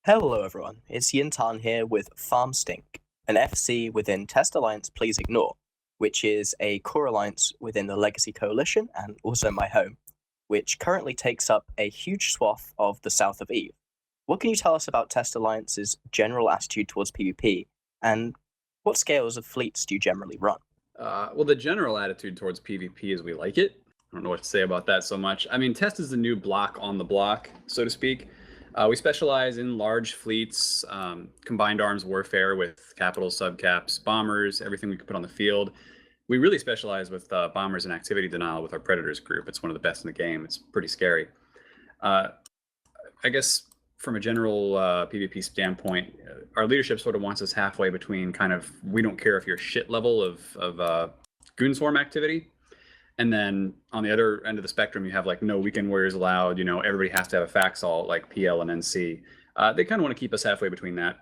Hello everyone, it's Jin'taan here with Farmstink, an FC within Test Alliance Please Ignore, which is a core alliance within the Legacy Coalition and also my home, which currently takes up a huge swath of the south of Eve. What can you tell us about Test Alliance's general attitude towards PvP, and what scales of fleets do you generally run? Well, the general attitude towards PvP is we like it. I don't know what to say about that so much. I mean, Test is the new block on the block, so to speak. We specialize in large fleets, combined arms warfare with capital subcaps, bombers, everything we can put on the field. We really specialize with bombers and activity denial with our Predators group. It's one of the best in the game. It's pretty scary. I guess from a general PvP standpoint, our leadership sort of wants us halfway between kind of, we don't care if you're shit level of goon swarm activity. And then on the other end of the spectrum, you have like no weekend warriors allowed. You know, everybody has to have a Faxalt like PL and NC. They kind of want to keep us halfway between that,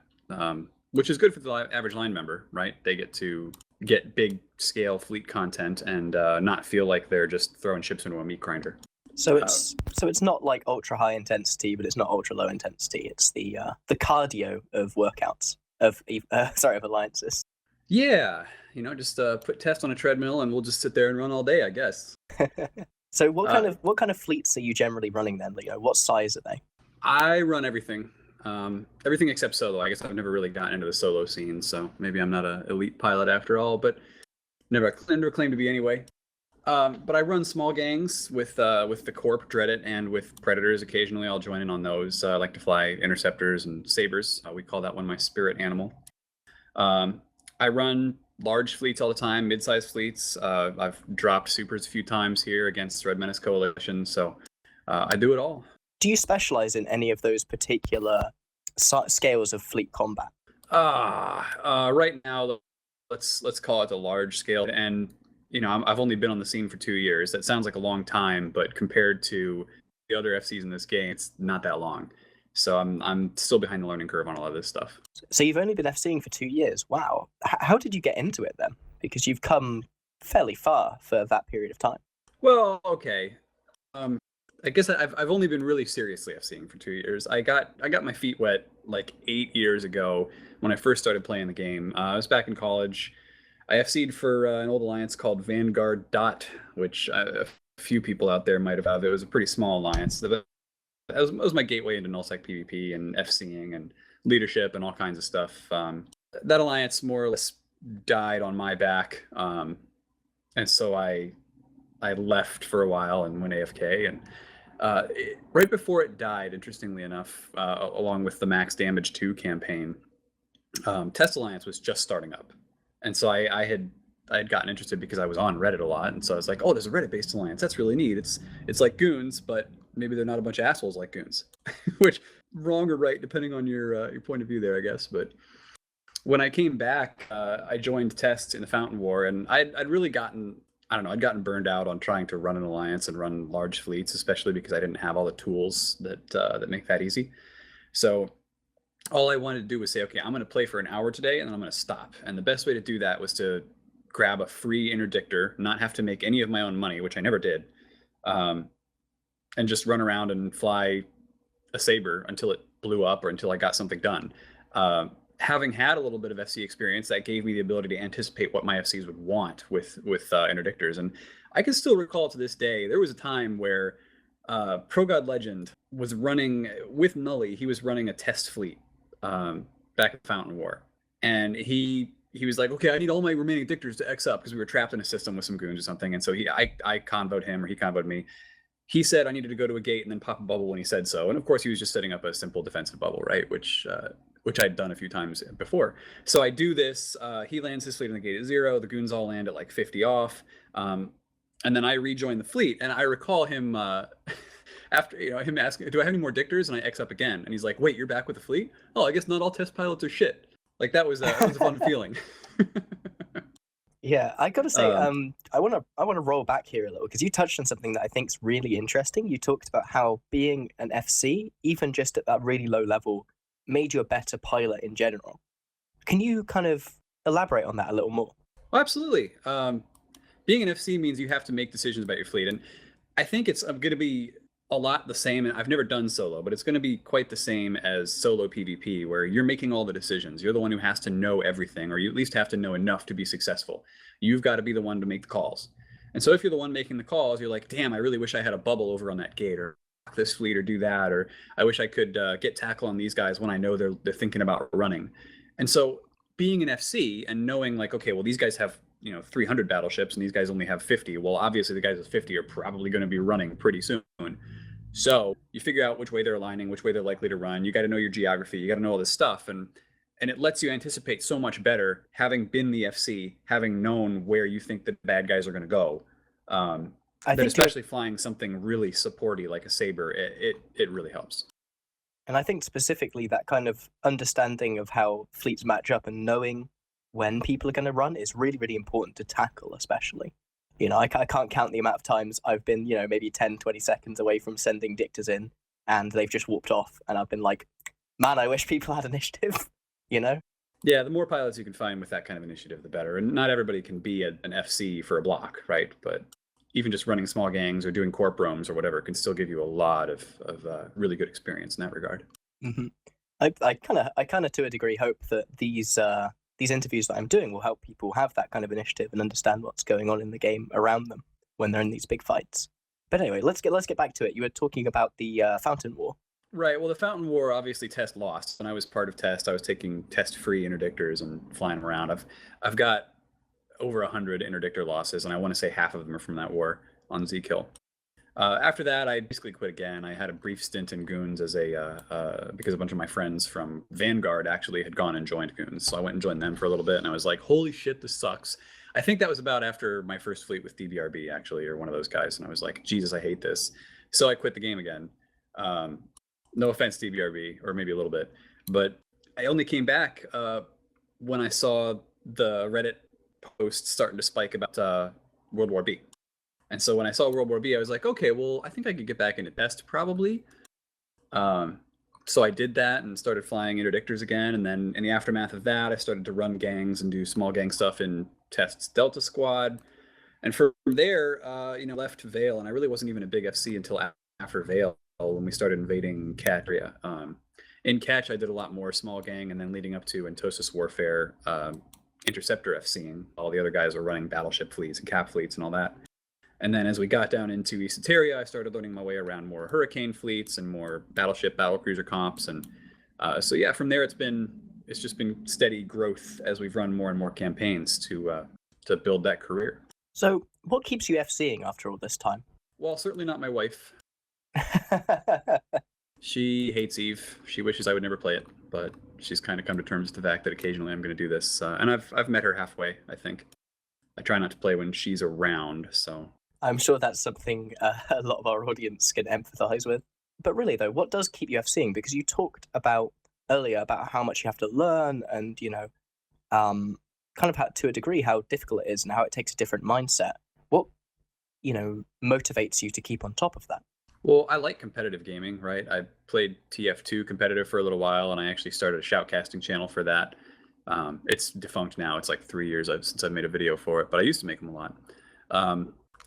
which is good for the average line member, right? They get to get big scale fleet content and not feel like they're just throwing ships into a meat grinder. So it's not like ultra high intensity, but it's not ultra low intensity. It's the cardio of workouts of alliances. Yeah, you know, just put Test on a treadmill and we'll just sit there and run all day, I guess. So what kind of fleets are you generally running then, Leo? What size are they? I run everything. Everything except solo. I guess I've never really gotten into the solo scene, so maybe I'm not an elite pilot after all, but never claimed to be anyway. But I run small gangs with the Corp, Dreadit, and with Predators. Occasionally I'll join in on those. I like to fly Interceptors and Sabres. We call that one my spirit animal. I run large fleets all the time, mid-sized fleets. I've dropped supers a few times here against Red Menace Coalition, so I do it all. Do you specialize in any of those particular scales of fleet combat? Right now, let's call it the large scale. And you know, I've only been on the scene for 2 years. That sounds like a long time, but compared to the other FCs in this game, it's not that long. So I'm still behind the learning curve on a lot of this stuff. So you've only been FCing for 2 years. Wow. How did you get into it then? Because you've come fairly far for that period of time. Well, okay. I guess I've only been really seriously FCing for 2 years. I got my feet wet like 8 years ago when I first started playing the game. I was back in college. I FC'd for an old alliance called Vanguard Dot, which a few people out there might have. It was a pretty small alliance. That was my gateway into nullsec PvP and FCing and leadership and all kinds of stuff. That alliance more or less died on my back, and so I left for a while and went AFK. And right before it died, interestingly enough, along with the Max Damage 2 campaign, Test Alliance was just starting up. And so I had gotten interested because I was on Reddit a lot, and so I was like, oh, there's a Reddit-based alliance. That's really neat. It's like Goons, but maybe they're not a bunch of assholes like Goons. Which, wrong or right, depending on your point of view there, I guess. But when I came back, I joined Test in the Fountain War, and I'd really gotten, I'd gotten burned out on trying to run an alliance and run large fleets, especially because I didn't have all the tools that make that easy. So all I wanted to do was say, okay, I'm going to play for an hour today, and then I'm going to stop. And the best way to do that was to grab a free interdictor, not have to make any of my own money, which I never did, and just run around and fly a Sabre until it blew up or until I got something done. Having had a little bit of FC experience, that gave me the ability to anticipate what my FCs would want with interdictors. And I can still recall to this day, there was a time where Pro God Legend was running, with Nully, he was running a test fleet back at Fountain War. And he was like, okay, I need all my remaining dictors to X up because we were trapped in a system with some goons or something. And so I convoed him, or he convoed me. He said I needed to go to a gate and then pop a bubble when he said so. And of course, he was just setting up a simple defensive bubble, right? Which I'd done a few times before. So I do this. He lands his fleet on the gate at 0. The goons all land at like 50 off. And then I rejoin the fleet. And I recall him after him asking, "Do I have any more dictors?" And I X up again. And he's like, "Wait, you're back with the fleet? Oh, I guess not all test pilots are shit." Like that was a fun feeling. Yeah, I gotta say, I wanna roll back here a little because you touched on something that I think is really interesting. You talked about how being an FC, even just at that really low level, made you a better pilot in general. Can you kind of elaborate on that a little more? Oh, absolutely. Being an FC means you have to make decisions about your fleet, and I think it's going to be a lot the same, and I've never done solo, but it's going to be quite the same as solo PvP, where you're making all the decisions. You're the one who has to know everything, or you at least have to know enough to be successful. You've got to be the one to make the calls. And so if you're the one making the calls, you're like, damn, I really wish I had a bubble over on that gate, or this fleet, or do that, or I wish I could get tackle on these guys when I know they're thinking about running. And so being an FC and knowing like, okay, well, these guys have 300 battleships and these guys only have 50. Well, obviously the guys with 50 are probably going to be running pretty soon. So you figure out which way they're aligning, which way they're likely to run. You got to know your geography. You got to know all this stuff. And it lets you anticipate so much better, having been the FC, having known where you think the bad guys are going to go. I think especially flying something really supporty like a Saber, it really helps. And I think specifically that kind of understanding of how fleets match up and knowing when people are going to run is really, really important to tackle, especially. I can't count the amount of times I've been, maybe 10, 20 seconds away from sending dictators in, and they've just warped off, and I've been like, man, I wish people had initiative, Yeah, the more pilots you can find with that kind of initiative, the better. And not everybody can be an FC for a block, right? But even just running small gangs or doing corp roams or whatever can still give you a lot of really good experience in that regard. Mm-hmm. I kind of to a degree hope that these interviews that I'm doing will help people have that kind of initiative and understand what's going on in the game around them when they're in these big fights. But anyway, let's get back to it. You were talking about the Fountain War. Right. Well, the Fountain War, obviously, Test lost. When I was part of Test, I was taking Test-free interdictors and flying around. I've got over 100 interdictor losses, and I want to say half of them are from that war on Z-Kill. After that, I basically quit again. I had a brief stint in Goons as because a bunch of my friends from Vanguard actually had gone and joined Goons. So I went and joined them for a little bit, and I was like, holy shit, this sucks. I think that was about after my first fleet with DBRB, actually, or one of those guys. And I was like, Jesus, I hate this. So I quit the game again. No offense, DBRB, or maybe a little bit. But I only came back when I saw the Reddit posts starting to spike about World War B. And so when I saw World War B, I was like, okay, well, I think I could get back into Test probably. So I did that and started flying interdictors again. And then in the aftermath of that, I started to run gangs and do small gang stuff in Test's Delta Squad. And from there, left Vale. And I really wasn't even a big FC until after Vale when we started invading Catch area. In Catch, I did a lot more small gang, and then leading up to Entosis Warfare, Interceptor FCing. All the other guys were running battleship fleets and cap fleets and all that. And then as we got down into Esoteria, I started learning my way around more Hurricane fleets and more battleship, battlecruiser comps. And so yeah, from there it's just been steady growth as we've run more and more campaigns to build that career. So what keeps you FCing after all this time? Well, certainly not my wife. She hates Eve. She wishes I would never play it, but she's kind of come to terms with the fact that occasionally I'm going to do this. And I've met her halfway, I think. I try not to play when she's around, so... I'm sure that's something a lot of our audience can empathize with. But really, though, what does keep you FCing? Because you talked earlier about how much you have to learn and, kind of to a degree how difficult it is and how it takes a different mindset. What, motivates you to keep on top of that? Well, I like competitive gaming, right? I played TF2 competitive for a little while, and I actually started a shoutcasting channel for that. It's defunct now. It's like 3 years since I've made a video for it, but I used to make them a lot.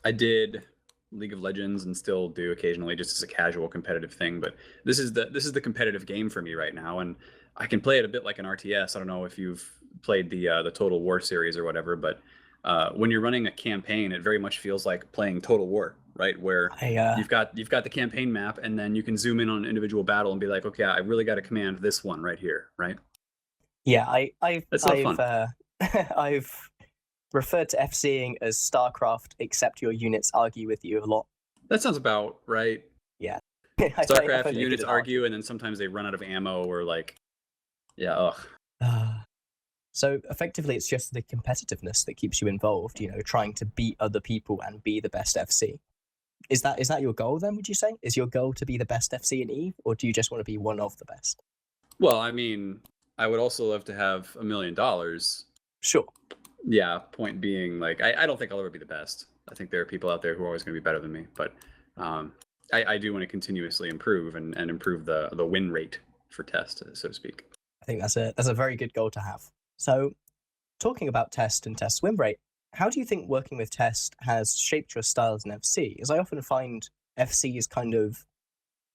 I did League of Legends and still do occasionally just as a casual competitive thing, but this is the competitive game for me right now, and I can play it a bit like an RTS. I don't know if you've played the Total War series or whatever, but when you're running a campaign, it very much feels like playing Total War, right? Where you've got the campaign map, and then you can zoom in on an individual battle and be like, okay, I really got to command this one right here, right? Yeah, I've referred to FCing as StarCraft, except your units argue with you a lot. That sounds about right. Yeah. StarCraft, units argue, and then sometimes they run out of ammo or like, yeah, ugh. So effectively, it's just the competitiveness that keeps you involved, trying to beat other people and be the best FC. Is that your goal then, would you say? Is your goal to be the best FC in EVE, or do you just want to be one of the best? Well, I mean, I would also love to have $1 million. Sure. Yeah, point being, like, I don't think I'll ever be the best. I think there are people out there who are always going to be better than me, but I do want to continuously improve and improve the win rate for Test, so to speak. I think that's a very good goal to have. So, talking about Test and Test win rate, how do you think working with Test has shaped your style as an FC? As I often find FC is kind of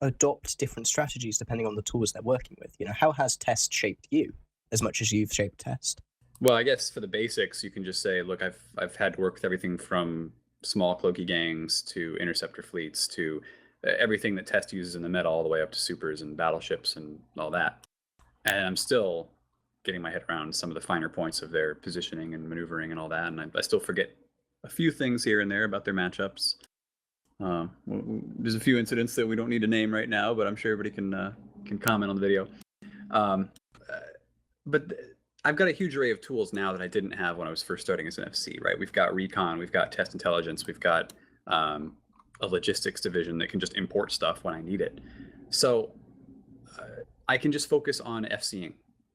adopt different strategies depending on the tools they're working with. How has test shaped you as much as you've shaped test? Well, I guess for the basics, you can just say, look, I've had to work with everything from small cloaky gangs to interceptor fleets to everything that test uses in the meta, all the way up to supers and battleships and all that. And I'm still getting my head around some of the finer points of their positioning and maneuvering and all that. And I still forget a few things here and there about their matchups. There's a few incidents that we don't need to name right now, but I'm sure everybody can comment on the video. But I've got a huge array of tools now that I didn't have when I was first starting as an FC, right? We've got recon, we've got test intelligence, we've got a logistics division that can just import stuff when I need it. So I can just focus on FCing,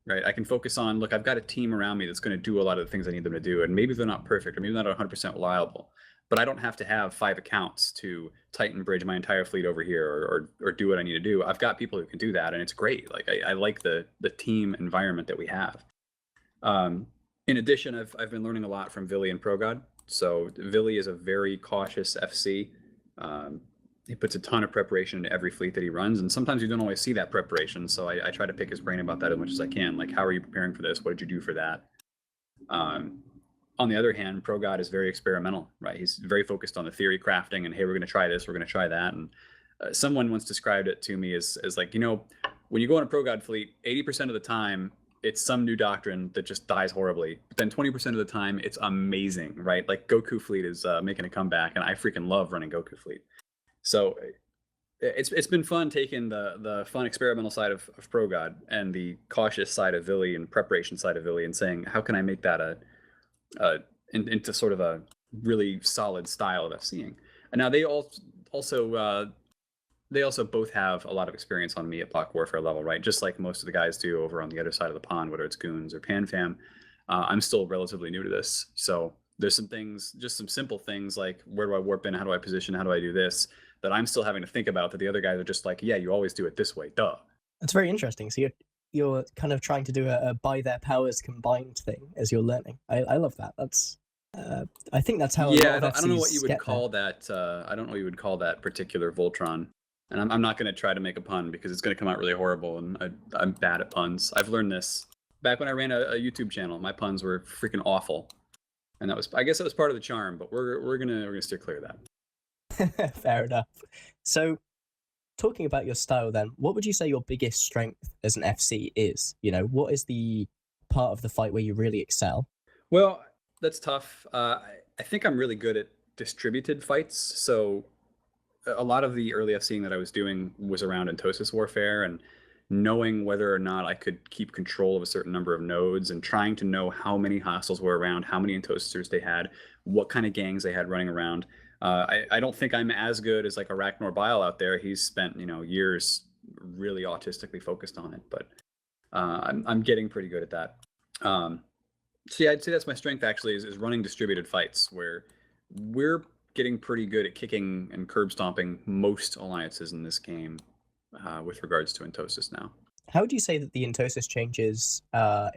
right? I can focus on, look, I've got a team around me that's going to do a lot of the things I need them to do, and maybe they're not perfect, or maybe they're not 100% reliable, but I don't have to have 5 accounts to Titan bridge my entire fleet over here or do what I need to do. I've got people who can do that, and it's great. Like I like the team environment that we have. In addition, I've been learning a lot from Vili and ProGod. So Vili is a very cautious FC. He puts a ton of preparation into every fleet that he runs, and sometimes you don't always see that preparation. So I try to pick his brain about that as much as I can. Like, how are you preparing for this? What did you do for that? On the other hand, ProGod is very experimental, right? He's very focused on the theory crafting and, hey, we're going to try this, we're going to try that. And someone once described it to me as like, when you go on a ProGod fleet, 80% of the time, it's some new doctrine that just dies horribly. But then 20% of the time, it's amazing, right? Like Goku fleet is making a comeback, and I freaking love running Goku fleet. So it's been fun taking the fun experimental side of ProGod and the cautious side of Vili and preparation side of Vili and saying, how can I make that into sort of a really solid style of FCing? And now they also both have a lot of experience on me at block warfare level, right? Just like most of the guys do over on the other side of the pond, whether it's Goons or PanFam. I'm still relatively new to this. So there's some things, just some simple things like, where do I warp in? How do I position? How do I do this? That I'm still having to think about, that the other guys are just like, yeah, you always do it this way, duh. That's very interesting. So you're kind of trying to do a by their powers combined thing as you're learning. I love that. That's I think that's how. Yeah, I don't know what you would call that. I don't know what you would call that particular Voltron. And I'm not going to try to make a pun because it's going to come out really horrible, and I'm bad at puns. I've learned this back when I ran a YouTube channel. My puns were freaking awful, and I guess that was part of the charm. But we're gonna steer clear of that. Fair enough. So, talking about your style, then, what would you say your biggest strength as an FC is? What is the part of the fight where you really excel? Well, that's tough. I think I'm really good at distributed fights. So a lot of the early FCing that I was doing was around Entosis warfare and knowing whether or not I could keep control of a certain number of nodes and trying to know how many hostiles were around, how many Entosisers they had, what kind of gangs they had running around. I don't think I'm as good as like a Ragnar Bile out there. He's spent years really autistically focused on it, but I'm getting pretty good at that. So yeah, I'd say that's my strength actually is running distributed fights where we're getting pretty good at kicking and curb stomping most alliances in this game with regards to Entosis now. How do you say that the Entosis changes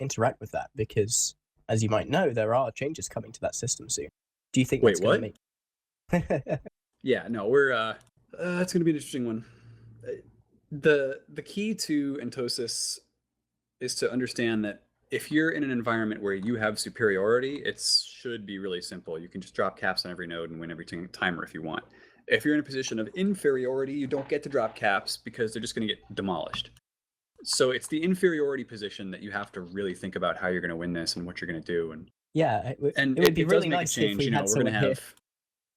interact with that? Because as you might know, there are changes coming to that system soon. Do you think that's going to make? Yeah, no, we're that's going to be an interesting one. The key to Entosis is to understand that if you're in an environment where you have superiority, it should be really simple. You can just drop caps on every node and win every timer if you want. If you're in a position of inferiority, you don't get to drop caps because they're just going to get demolished. So it's the inferiority position that you have to really think about how you're going to win this and what you're going to do. And yeah, it would be really nice if we had someone here.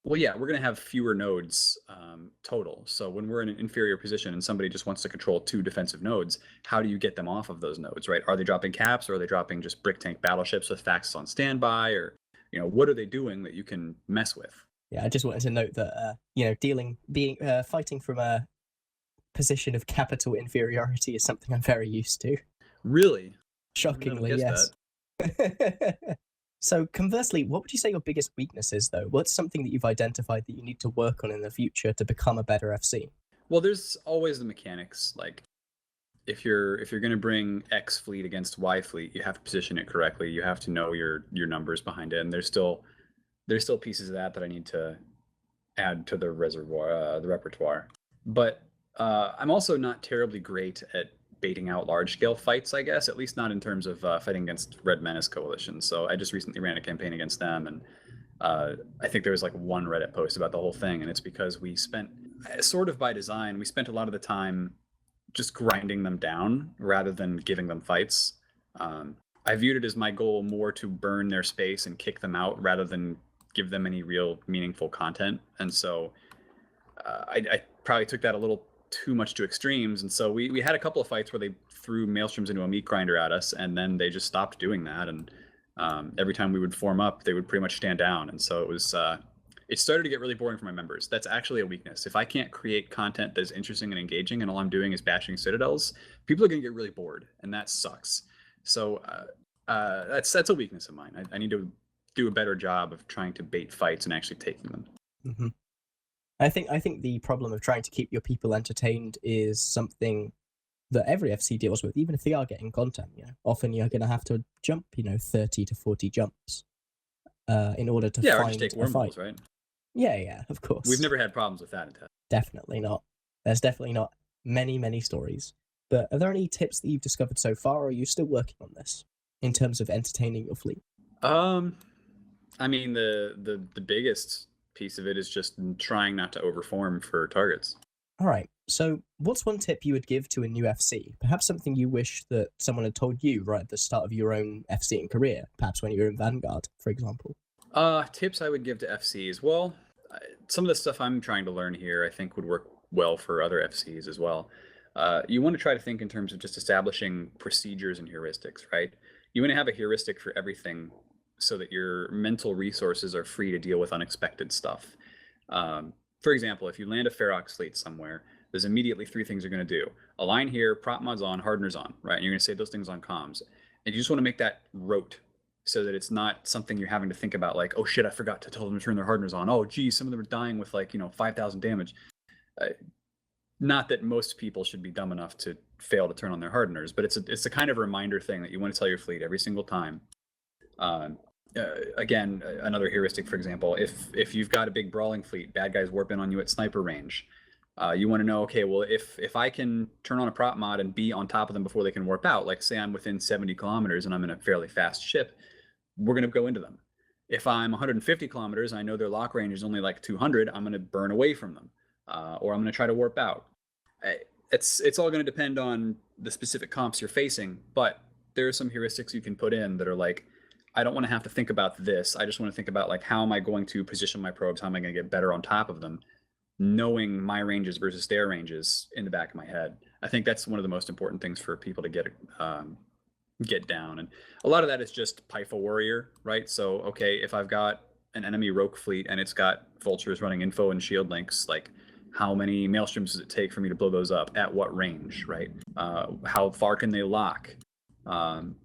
Well, yeah, we're going to have fewer nodes total. So when we're in an inferior position and somebody just wants to control 2 defensive nodes, how do you get them off of those nodes, right? Are they dropping caps, or are they dropping just brick tank battleships with faxes on standby, or what are they doing that you can mess with? Yeah, I just wanted to note that fighting from a position of capital inferiority is something I'm very used to. Really? Shockingly, yes. So conversely, what would you say your biggest weakness is, though? What's something that you've identified that you need to work on in the future to become a better FC? Well, there's always the mechanics. Like, if you're going to bring X fleet against Y fleet, you have to position it correctly. You have to know your numbers behind it, and there's still pieces of that I need to add to the repertoire. But I'm also not terribly great at baiting out large-scale fights, I guess, at least not in terms of fighting against Red Menace Coalition. So I just recently ran a campaign against them, and I think there was like one Reddit post about the whole thing, and it's because we spent, sort of by design, we spent a lot of the time just grinding them down rather than giving them fights. I viewed it as my goal more to burn their space and kick them out rather than give them any real meaningful content. And so I probably took that a little too much to extremes. And so we had a couple of fights where they threw maelstroms into a meat grinder at us, and then they just stopped doing that. And every time we would form up, they would pretty much stand down. And so it was it started to get really boring for my members. That's actually a weakness. If I can't create content that's interesting and engaging, and all I'm doing is bashing citadels, people are going to get really bored, and that sucks. So that's a weakness of mine. I need to do a better job of trying to bait fights and actually taking them. Mm-hmm. I think the problem of trying to keep your people entertained is something that every FC deals with, even if they are getting content. Often you're going to have to jump 30 to 40 jumps in order to find or just take wormholes, right? Yeah, of course. We've never had problems with that in test. Definitely not. There's definitely not many stories. But are there any tips that you've discovered so far, or are you still working on this in terms of entertaining your fleet? I mean, the biggest piece of it is just trying not to overform for targets. All right. So what's one tip you would give to a new FC? Perhaps something you wish that someone had told you right at the start of your own FCing career, perhaps when you were in Vanguard, for example. Tips I would give to FCs. Well, some of the stuff I'm trying to learn here, I think would work well for other FCs as well. You want to try to think in terms of just establishing procedures and heuristics, right? You want to have a heuristic for everything so that your mental resources are free to deal with unexpected stuff. For example, if you land a Ferox fleet somewhere, there's immediately three things you're going to do. Align here, prop mods on, hardeners on, right? And you're going to say those things on comms. And you just want to make that rote so that it's not something you're having to think about like, oh shit, I forgot to tell them to turn their hardeners on. Oh, geez, some of them are dying with 5,000 damage. Not that most people should be dumb enough to fail to turn on their hardeners, but it's a kind of reminder thing that you want to tell your fleet every single time. Again, another heuristic, for example, if you've got a big brawling fleet, bad guys warp in on you at sniper range, you want to know, okay, well, if I can turn on a prop mod and be on top of them before they can warp out, like say I'm within 70 kilometers and I'm in a fairly fast ship, we're going to go into them. If I'm 150 kilometers and I know their lock range is only like 200, I'm going to burn away from them, or I'm going to try to warp out. It's all going to depend on the specific comps you're facing, but there are some heuristics you can put in that are like, I don't want to have to think about this. I just want to think about like, how am I going to position my probes? How am I going to get better on top of them? Knowing my ranges versus their ranges in the back of my head. I think that's one of the most important things for people to get down. And a lot of that is just Python warrior, right? So, okay, if I've got an enemy rogue fleet and it's got vultures running info and shield links, like how many maelstroms does it take for me to blow those up? At what range, right? How far can they lock?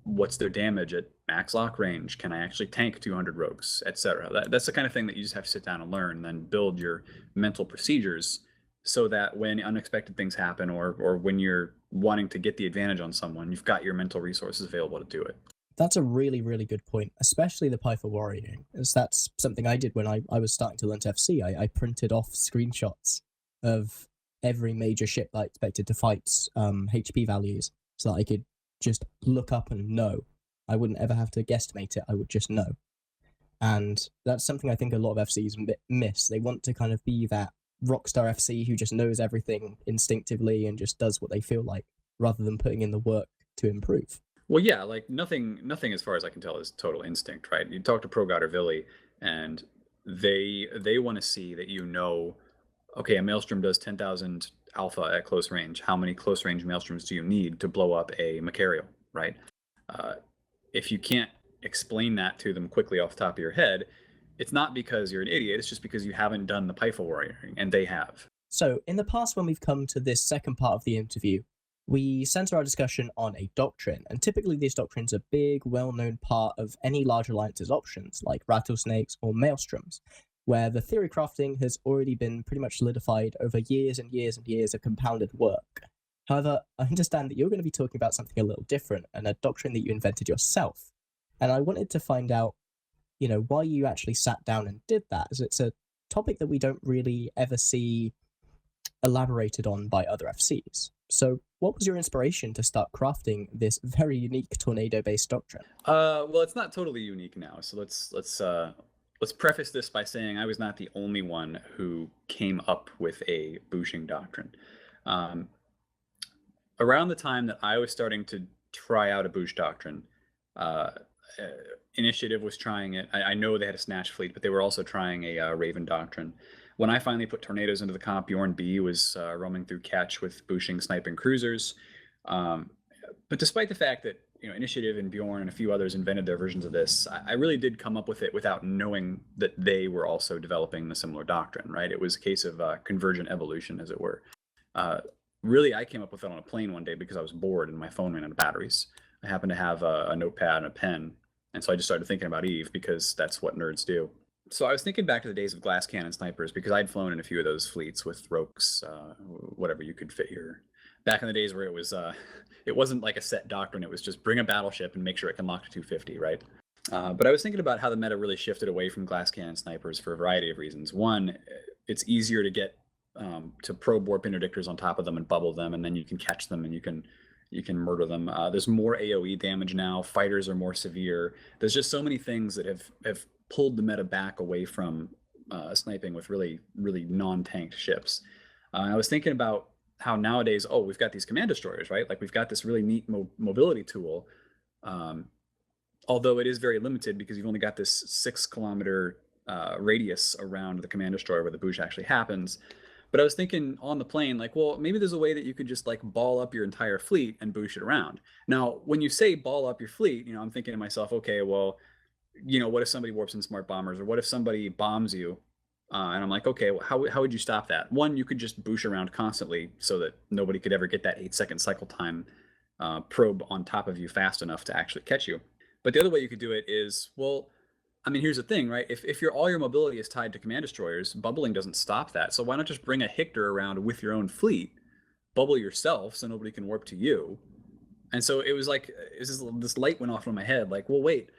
What's their damage at max lock range? Can I actually tank 200 rogues, etc.? That's the kind of thing that you just have to sit down and learn, and then build your mental procedures so that when unexpected things happen or when you're wanting to get the advantage on someone, you've got your mental resources available to do it. That's a really, really good point, especially the Python warrior, as that's something I did when I was starting to learn to FC. I printed off screenshots of every major ship that I expected to fight's HP values so that I could just look up and know. I wouldn't ever have to guesstimate it. I would just know. And that's something I think a lot of FCs miss. They want to kind of be that rockstar FC who just knows everything instinctively and just does what they feel like, rather than putting in the work to improve. Well, yeah, like nothing as far as I can tell is total instinct, right? You talk to Pro God or Villy, and they want to see that okay, a maelstrom does 10,000 alpha at close range. How many close range maelstroms do you need to blow up a Macarial, right? If you can't explain that to them quickly off the top of your head, it's not because you're an idiot, it's just because you haven't done the Python warrior, and they have. So, in the past, when we've come to this second part of the interview, we center our discussion on a doctrine, and typically these doctrines are big, well-known part of any large alliance's options, like rattlesnakes or maelstroms, where the theorycrafting has already been pretty much solidified over years and years and years of compounded work. However, I understand that you're going to be talking about something a little different, and a doctrine that you invented yourself. And I wanted to find out, why you actually sat down and did that, as it's a topic that we don't really ever see elaborated on by other FCs. So what was your inspiration to start crafting this very unique tornado-based doctrine? Well, it's not totally unique now. So let's preface this by saying I was not the only one who came up with a bushing doctrine. Around the time that I was starting to try out a bush doctrine, Initiative was trying it. I know they had a Snatch fleet, but they were also trying a Raven doctrine. When I finally put tornadoes into the comp, Bjorn B was roaming through catch with bushing sniping cruisers. But despite the fact that Initiative and Bjorn and a few others invented their versions of this, I really did come up with it without knowing that they were also developing the similar doctrine, right? It was a case of convergent evolution, as it were. Really, I came up with it on a plane one day because I was bored and my phone ran out of batteries. I happened to have a notepad and a pen, and so I just started thinking about Eve because that's what nerds do. So I was thinking back to the days of glass cannon snipers because I'd flown in a few of those fleets with Rokes, whatever you could fit here. Back in the days where it wasn't like a set doctrine. It was just bring a battleship and make sure it can lock to 250, right? But I was thinking about how the meta really shifted away from glass cannon snipers for a variety of reasons. One, it's easier to get to probe warp interdictors on top of them and bubble them, and then you can catch them and you can murder them. There's more AoE damage now. Fighters are more severe. There's just so many things that have pulled the meta back away from sniping with really, really non-tanked ships. I was thinking about how nowadays, we've got these command destroyers, right? Like we've got this really neat mobility tool, although it is very limited because you've only got this 6 kilometer radius around the command destroyer where the boosh actually happens. But I was thinking on the plane, like, well, maybe there's a way that you could just like ball up your entire fleet and boosh it around. Now, when you say ball up your fleet, I'm thinking to myself, okay, well, what if somebody warps in smart bombers, or what if somebody bombs you? And I'm like, okay, well, how would you stop that? One, you could just boosh around constantly so that nobody could ever get that 8-second cycle time probe on top of you fast enough to actually catch you. But the other way you could do it is, well, I mean, here's the thing, right? If all your mobility is tied to command destroyers, bubbling doesn't stop that. So why not just bring a Hictor around with your own fleet, bubble yourself so nobody can warp to you? And so it was like, this light went off in my head, like, well, wait,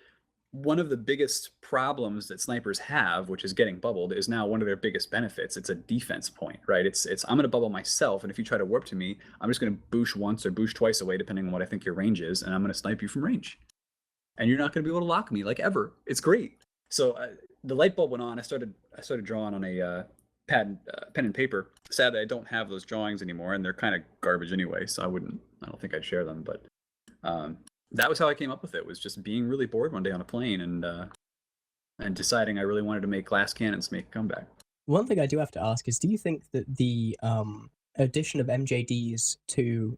one of the biggest problems that snipers have, which is getting bubbled, is now one of their biggest benefits. It's a defense point, right? It's I'm going to bubble myself, and if you try to warp to me, I'm just going to boosh once or boosh twice away, depending on what I think your range is, and I'm going to snipe you from range. And you're not going to be able to lock me, like, ever. It's great. So the light bulb went on. I started drawing on a pen and paper. Sadly, I don't have those drawings anymore, and they're kind of garbage anyway, so I don't think I'd share them. But that was how I came up with it, was just being really bored one day on a plane and deciding I really wanted to make glass cannons make a comeback. One thing I do have to ask is, do you think that the addition of MJDs to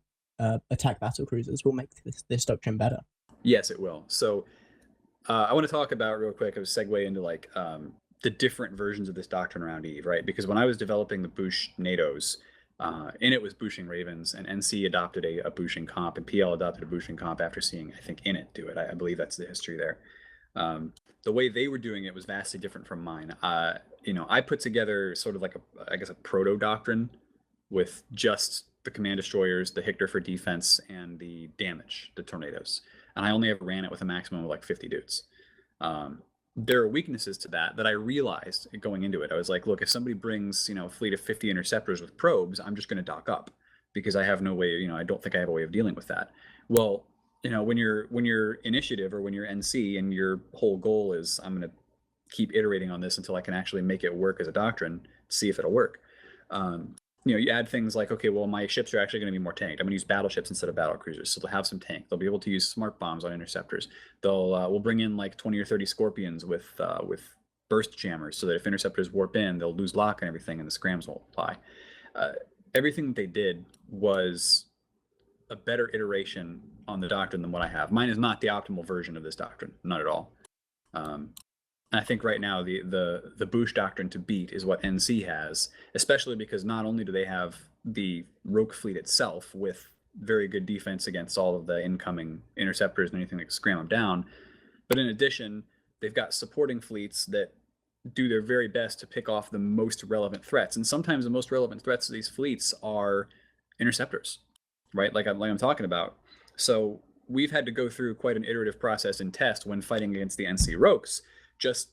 attack battle cruisers will make this doctrine better? Yes, it will. So I want to talk about real quick, a segue into like the different versions of this doctrine around Eve, right? Because when I was developing the Boosh NATOs, in it was Booshing Ravens, and NC adopted a Booshing comp, and PL adopted a Booshing comp after seeing, I think, in it do it. I believe that's the history there. The way they were doing it was vastly different from mine. I put together sort of like a proto doctrine with just the command destroyers, the Hictor for defense, and the damage, the tornadoes. And I only ever ran it with a maximum of like 50 dudes. There are weaknesses to that I realized going into it. I was like, look, if somebody brings, a fleet of 50 interceptors with probes, I'm just going to dock up because I have no way, I don't think I have a way of dealing with that. Well, when you're initiative or when you're NC and your whole goal is I'm going to keep iterating on this until I can actually make it work as a doctrine, see if it'll work. You add things like, okay, well, my ships are actually going to be more tanked. I'm going to use battleships instead of battle cruisers, so they'll have some tank. They'll be able to use smart bombs on interceptors. We'll bring in like 20 or 30 Scorpions with burst jammers, so that if interceptors warp in, they'll lose lock and everything, and the scrams won't apply. Everything that they did was a better iteration on the doctrine than what I have. Mine is not the optimal version of this doctrine, not at all. And I think right now the Boosh doctrine to beat is what NC has, especially because not only do they have the Rogue fleet itself with very good defense against all of the incoming interceptors and anything that can scram them down, but in addition, they've got supporting fleets that do their very best to pick off the most relevant threats. And sometimes the most relevant threats to these fleets are interceptors, right? Like I'm talking about. So we've had to go through quite an iterative process in test when fighting against the NC Rogues, just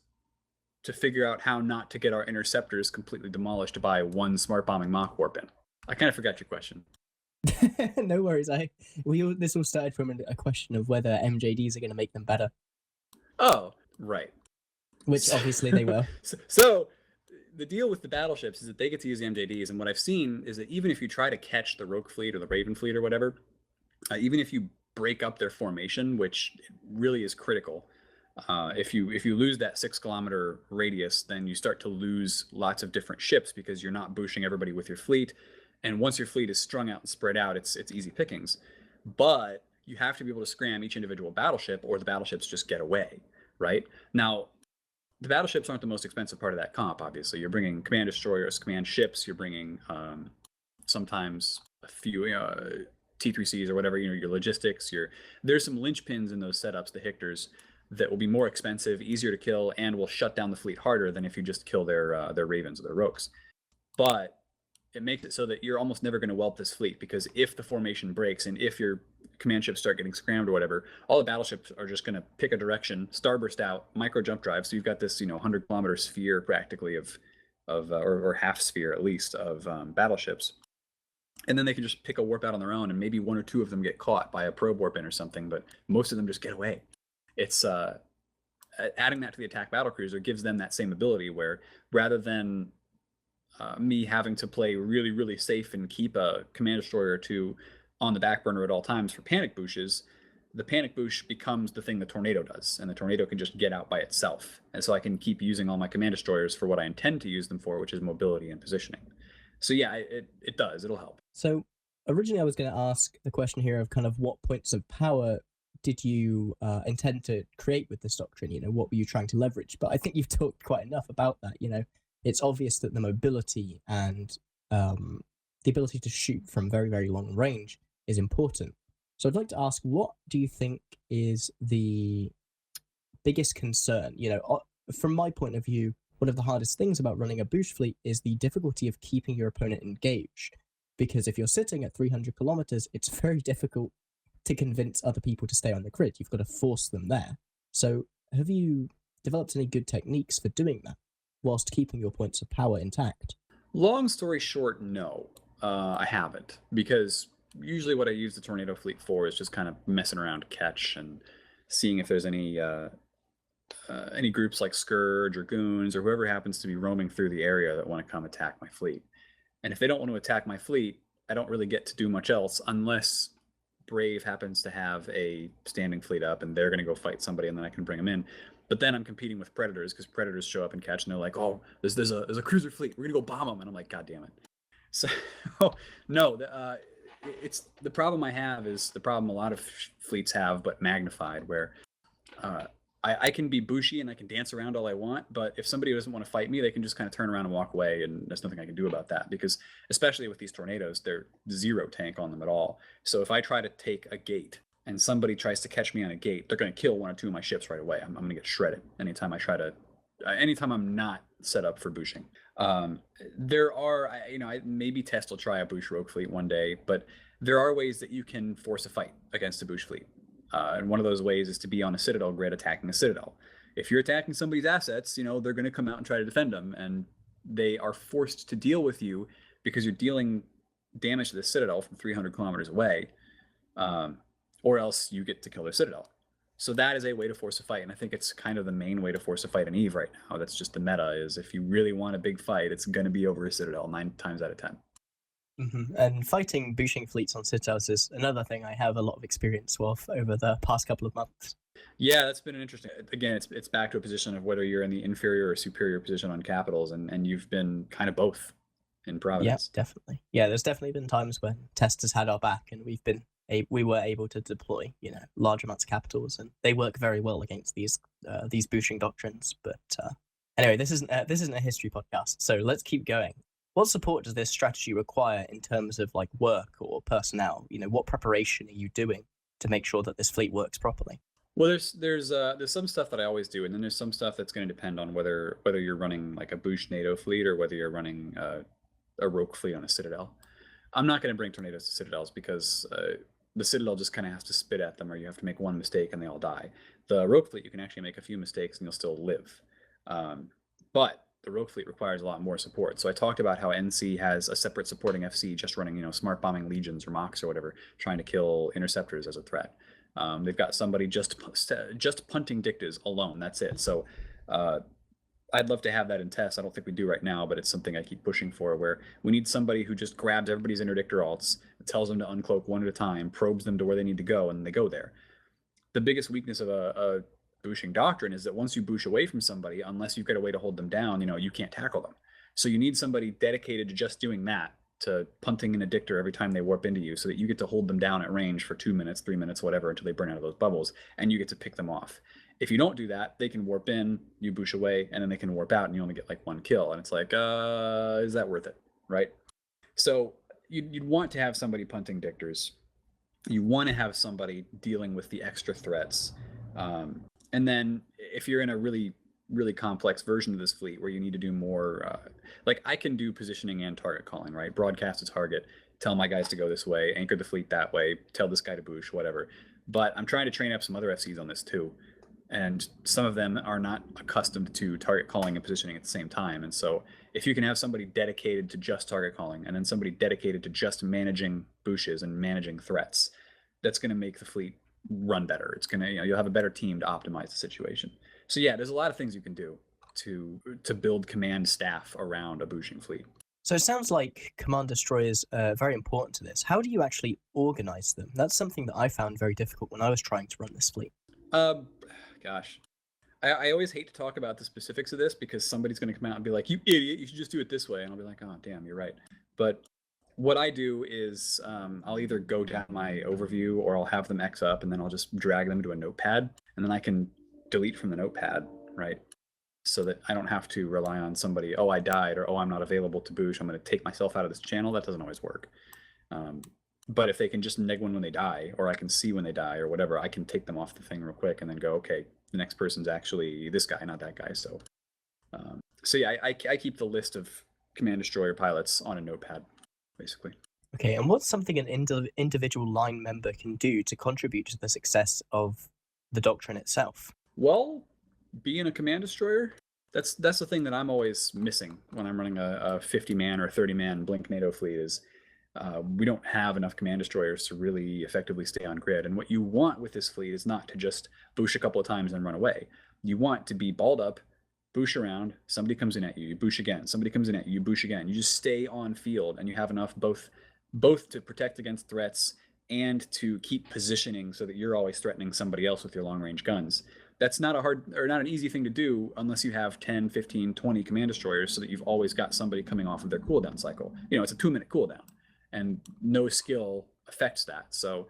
to figure out how not to get our interceptors completely demolished by one smart bombing mock warp in. I kind of forgot your question. No worries. This all started from a question of whether MJDs are going to make them better, Oh, right. which obviously they will. So the deal with the battleships is that they get to use the MJDs, and what I've seen is that even if you try to catch the Rogue fleet or the Raven fleet or whatever, even if you break up their formation, which really is critical, if you lose that 6 kilometer radius, then you start to lose lots of different ships because you're not bushing everybody with your fleet. And once your fleet is strung out and spread out, it's easy pickings. But you have to be able to scram each individual battleship, or the battleships just get away, right? Now, the battleships aren't the most expensive part of that comp, obviously. You're bringing command destroyers, command ships, you're bringing sometimes a few T3Cs or whatever, your logistics. There's some linchpins in those setups, the Hictors, that will be more expensive, easier to kill, and will shut down the fleet harder than if you just kill their Ravens or their Rogues. But it makes it so that you're almost never going to whelp this fleet, because if the formation breaks and if your command ships start getting scrammed or whatever, all the battleships are just going to pick a direction, starburst out, micro jump drive. So you've got this 100-kilometer sphere practically of or half sphere at least of battleships, and then they can just pick a warp out on their own, and maybe one or two of them get caught by a probe warp in or something, but most of them just get away. It's adding that to the attack battlecruiser gives them that same ability, where rather than me having to play really, really safe and keep a command destroyer or two on the back burner at all times for panic bushes, the panic bush becomes the thing the tornado does, and the tornado can just get out by itself. And so I can keep using all my command destroyers for what I intend to use them for, which is mobility and positioning. So yeah, it does. It'll help. So originally I was going to ask the question here of kind of what points of power did you intend to create with this doctrine? What were you trying to leverage? But I think you've talked quite enough about that. It's obvious that the mobility and the ability to shoot from very, very long range is important. So I'd like to ask, what do you think is the biggest concern? From my point of view, one of the hardest things about running a boost fleet is the difficulty of keeping your opponent engaged. Because if you're sitting at 300 kilometers, it's very difficult to convince other people to stay on the grid. You've got to force them there. So have you developed any good techniques for doing that whilst keeping your points of power intact? Long story short, no, I haven't, because usually what I use the tornado fleet for is just kind of messing around catch and seeing if there's any groups like Scourge or Goons or whoever happens to be roaming through the area that want to come attack my fleet. And if they don't want to attack my fleet, I don't really get to do much else unless Brave happens to have a standing fleet up and they're going to go fight somebody, and then I can bring them in. But then I'm competing with Predators, because Predators show up and catch, and they're like, "Oh, there's a cruiser fleet. We're gonna go bomb them," and I'm like, "God damn it!" So no, it's the problem I have is the problem a lot of fleets have, but magnified, where I can be bushy and I can dance around all I want, but if somebody doesn't want to fight me, they can just kind of turn around and walk away, and there's nothing I can do about that, because especially with these tornadoes, they're zero tank on them at all. So if I try to take a gate and somebody tries to catch me on a gate, they're going to kill one or two of my ships right away. I'm going to get shredded anytime I'm not set up for bushing. There are, maybe Test will try a bush rogue fleet one day, but there are ways that you can force a fight against a bush fleet. And one of those ways is to be on a Citadel grid attacking a Citadel. If you're attacking somebody's assets, they're going to come out and try to defend them, and they are forced to deal with you because you're dealing damage to the Citadel from 300 kilometers away, or else you get to kill their Citadel. So that is a way to force a fight, and I think it's kind of the main way to force a fight in EVE right now. That's just the meta, is if you really want a big fight, it's going to be over a Citadel 9 times out of 10. Mm-hmm. And fighting bushing fleets on Citadels is another thing I have a lot of experience with over the past couple of months. Yeah, that's been an interesting. Again, it's back to a position of whether you're in the inferior or superior position on capitals, and you've been kind of both in Providence. Yeah, definitely. Yeah, there's definitely been times when Test has had our back, and we were able to deploy large amounts of capitals, and they work very well against these bushing doctrines. But anyway, this isn't a history podcast, so let's keep going. What support does this strategy require in terms of like work or personnel? What preparation are you doing to make sure that this fleet works properly? Well, there's some stuff that I always do, and then there's some stuff that's going to depend on whether you're running like a bush NATO fleet or whether you're running a rogue fleet on a Citadel. I'm not going to bring tornadoes to Citadels, because the Citadel just kind of has to spit at them, or you have to make one mistake and they all die. The rogue fleet, you can actually make a few mistakes and you'll still live. But the rogue fleet requires a lot more support. So I talked about how NC has a separate supporting FC just running, smart bombing legions or mocks or whatever, trying to kill interceptors as a threat. They've got somebody just punting dictas alone. That's it. So I'd love to have that in tests. I don't think we do right now, but it's something I keep pushing for, where we need somebody who just grabs everybody's interdictor alts, tells them to uncloak one at a time, probes them to where they need to go, and they go there. The biggest weakness of a booshing doctrine is that once you boosh away from somebody, unless you've got a way to hold them down, you can't tackle them. So you need somebody dedicated to just doing that, to punting an addictor every time they warp into you, so that you get to hold them down at range for 2 minutes, 3 minutes, whatever, until they burn out of those bubbles, and you get to pick them off. If you don't do that, they can warp in, you boosh away, and then they can warp out, and you only get like 1 kill. And it's like, is that worth it, right? So you'd want to have somebody punting dictors. You want to have somebody dealing with the extra threats. And then if you're in a really, really complex version of this fleet where you need to do more, like I can do positioning and target calling, right? Broadcast a target, tell my guys to go this way, anchor the fleet that way, tell this guy to boosh, whatever. But I'm trying to train up some other FCs on this too. And some of them are not accustomed to target calling and positioning at the same time. And so if you can have somebody dedicated to just target calling and then somebody dedicated to just managing booshes and managing threats, that's going to make the fleet run better. It's going to, you'll have a better team to optimize the situation. So yeah, there's a lot of things you can do to build command staff around a booshing fleet. So it sounds like command destroyers are very important to this. How do you actually organize them? That's something that I found very difficult when I was trying to run this fleet. Gosh. I always hate to talk about the specifics of this because somebody's going to come out and be like, you idiot, you should just do it this way. And I'll be like, oh, damn, you're right. But what I do is I'll either go down my overview or I'll have them X up and then I'll just drag them to a notepad and then I can delete from the notepad, right? So that I don't have to rely on somebody, oh, I died, or oh, I'm not available to boosh, I'm going to take myself out of this channel. That doesn't always work. But if they can just neg one when they die, or I can see when they die or whatever, I can take them off the thing real quick and then go, okay, the next person's actually this guy, not that guy. So yeah, I keep the list of command destroyer pilots on a notepad, basically. Okay, and what's something an individual line member can do to contribute to the success of the doctrine itself? Well, being a command destroyer, that's the thing that I'm always missing when I'm running a 50-man or 30-man Blink NATO fleet is we don't have enough command destroyers to really effectively stay on grid. And what you want with this fleet is not to just boosh a couple of times and run away. You want to be balled up, boosh around, somebody comes in at you, you boosh again, somebody comes in at you, you boosh again. You just stay on field and you have enough both to protect against threats and to keep positioning so that you're always threatening somebody else with your long-range guns. That's not not an easy thing to do unless you have 10, 15, 20 command destroyers so that you've always got somebody coming off of their cooldown cycle. It's a 2-minute cooldown and no skill affects that. So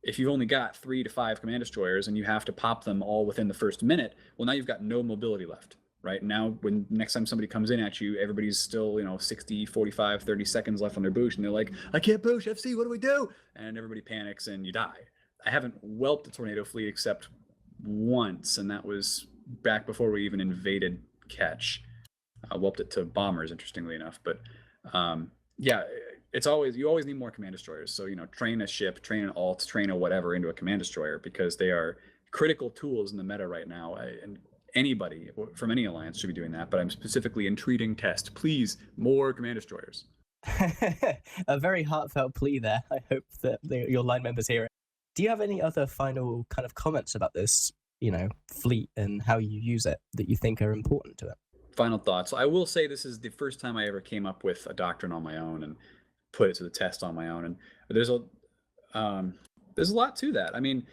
if you've only got 3 to 5 command destroyers and you have to pop them all within the first minute, well, now you've got no mobility left, right? Now, when next time somebody comes in at you, everybody's still, 60, 45, 30 seconds left on their boosh and they're like, I can't boosh, FC, what do we do? And everybody panics and you die. I haven't whelped a tornado fleet except once, and that was back before we even invaded Ketch. I whelped it to bombers, interestingly enough. But yeah, you always need more command destroyers. So train a ship, train an alt, train a whatever into a command destroyer because they are critical tools in the meta right now. And anybody from any alliance should be doing that. But I'm specifically entreating test. Please, more command destroyers. A very heartfelt plea there. I hope that your line members hear it. Do you have any other final kind of comments about this, fleet and how you use it that you think are important to it? Final thoughts. I will say this is the first time I ever came up with a doctrine on my own and put it to the test on my own. And there's a lot to that. I mean,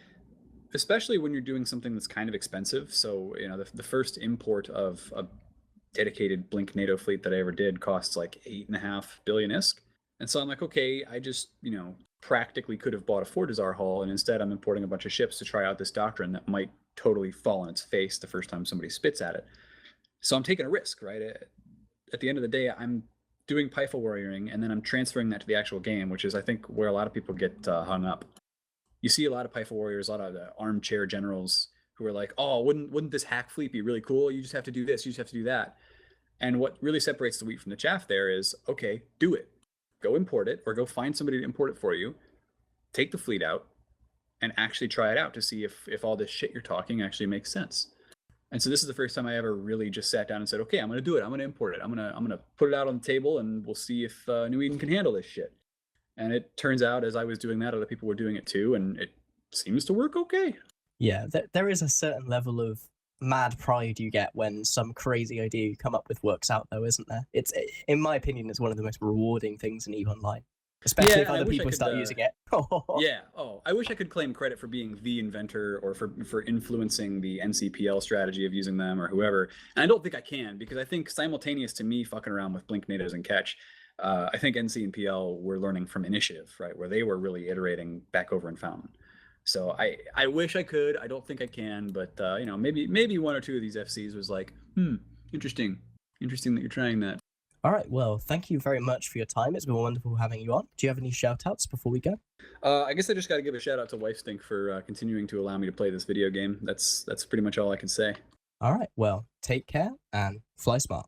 especially when you're doing something that's kind of expensive. So, the first import of a dedicated Blink NATO fleet that I ever did costs like 8.5 billion ISK. And so I'm like, okay, I just, practically could have bought a Fortizar hull, and instead I'm importing a bunch of ships to try out this doctrine that might totally fall on its face the first time somebody spits at it. So I'm taking a risk, right? At the end of the day, I'm doing Python warrioring, and then I'm transferring that to the actual game, which is, I think, where a lot of people get hung up. You see a lot of Python warriors, a lot of armchair generals who are like, oh, wouldn't this hack fleet be really cool? You just have to do this, you just have to do that. And what really separates the wheat from the chaff there is, okay, do it. Go import it, or go find somebody to import it for you, take the fleet out, and actually try it out to see if all this shit you're talking actually makes sense. And so this is the first time I ever really just sat down and said, okay, I'm going to do it. I'm going to import it. I'm going to put it out on the table, and we'll see if New Eden can handle this shit. And it turns out, as I was doing that, other people were doing it too, and it seems to work okay. Yeah, there is a certain level of mad pride you get when some crazy idea you come up with works out, though, isn't there? It's, in my opinion, it's one of the most rewarding things in EVE Online, especially if other people start using it. Yeah. Oh, I wish I could claim credit for being the inventor or for influencing the NCPL strategy of using them or whoever. And I don't think I can, because I think simultaneous to me fucking around with blink natives and catch, I think NC and PL were learning from initiative, right, where they were really iterating back over in Fountain. So I wish I could. I don't think I can, but you know, maybe one or two of these FCs was like, interesting that you're trying that. All right, well, thank you very much for your time. It's been wonderful having you on. Do you have any shout-outs before we go? I guess I just got to give a shout-out to Farmstink for continuing to allow me to play this video game. That's pretty much all I can say. All right, well, take care and fly smart.